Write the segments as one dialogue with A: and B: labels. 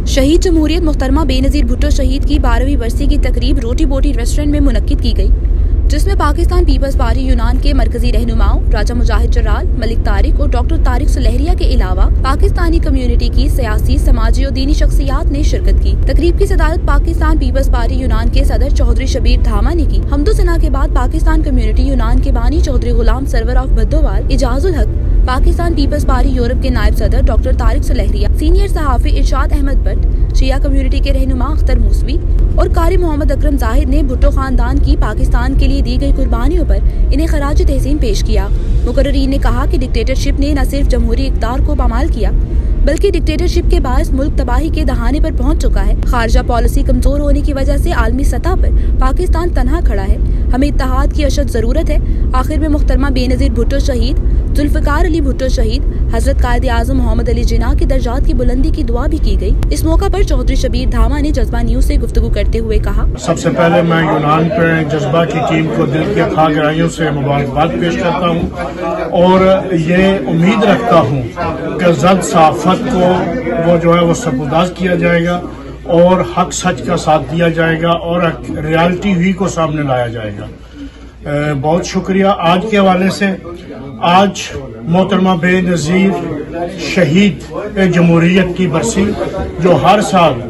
A: शहीद जमहूरियत मुहतरमा बेनज़ीर भुट्टो शहीद की 12वीं बरसी की तकरीब रोटी बोटी रेस्टोरेंट में मुनक्किद की गई, जिसमें पाकिस्तान पीपल्स पार्टी यूनान के मरकजी रहनुमाओं राजा मुजाहिद जर्राल, मलिक तारिक और डॉक्टर तारिक सुलहरिया के अलावा पाकिस्तानी कम्युनिटी की सियासी, समाजी और दीनी शख्सियात ने शिरकत की। तकरीब की सदारत पाकिस्तान पीपल्स पार्टी यूनान के सदर चौधरी शबीर धामा ने की। हमदो-सना के बाद पाकिस्तान कम्युनिटी यूनान के बानी चौधरी गुलाम सरवर ऑफ भद्दोवाल, इजाजुल हक, पाकिस्तान पीपल्स पार्टी यूरोप के नायब सदर डॉक्टर तारिक सुलहरिया, सीनियर सहाफ़ी इरशाद अहमद भट्ट, शिया कम्युनिटी के रहनुमा अख्तर मूसवी और कारी मोहम्मद अकरम जाहिद ने भुट्टो खानदान की पाकिस्तान के लिए दी गई कुर्बानियों पर इन्हें खराज तहसीन पेश किया। मुकर्रीन ने कहा कि डिक्टेटरशिप ने न सिर्फ जमहूरी इक़्तिदार को पामाल किया, बल्कि डिक्टेटरशिप के बायस मुल्क तबाही के दहाने पर पहुंच चुका है। खारजा पॉलिसी कमजोर होने की वजह से आलमी सतह पर पाकिस्तान तनहा खड़ा है। हमें इत्तेहाद की अशद जरूरत है। आखिर में मुहतरमा बेनज़ीर भुट्टो शहीद, जुल्फ़िकार अली भुट्टो शहीद, हजरत कायद आज़म मोहम्मद अली जिन्ना के दर्जात की बुलंदी की दुआ भी की गई। इस मौका पर चौधरी शबीर धामा ने जज्बा न्यूज़ से गुफ्तगू करते हुए कहा,
B: सबसे पहले मैं यूनान पे जज्बा की टीम को दिल के खाक गहराइयों से मुबारकबाद पेश करता हूँ और ये उम्मीद रखता हूँ कि जल्द सहाफ़त को वो जो है वो सबुदाज किया जाएगा और हक सच का साथ दिया जाएगा और रियलिटी ही को सामने लाया जाएगा। बहुत शुक्रिया। आज के हवाले से आज मोहतरमा बेनज़ीर शहीद जमहूरियत की बरसी जो हर साल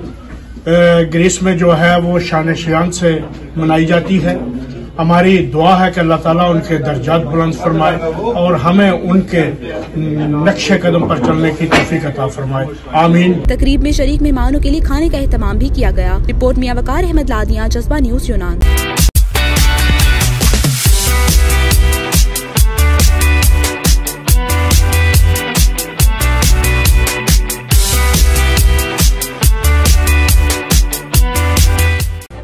B: ग्रीस में जो है वो शान शियान से मनाई जाती है। हमारी दुआ है कि अल्लाह ताला उनके दर्जात बुलंद फरमाए और हमें उनके नक्शे कदम पर चलने की तौफीक अता फरमाए। आमीन।
A: तकरीब में शरीक मेहमानों के लिए खाने का एहतमाम भी किया गया। रिपोर्ट मियां वकार अहमद लादिया, जज्बा न्यूज़ यूनान।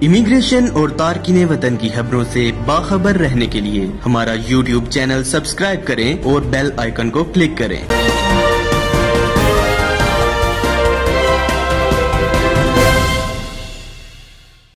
C: इमिग्रेशन और तारकीन वतन की खबरों से बाखबर रहने के लिए हमारा YouTube चैनल सब्सक्राइब करें और बेल आइकन को क्लिक करें।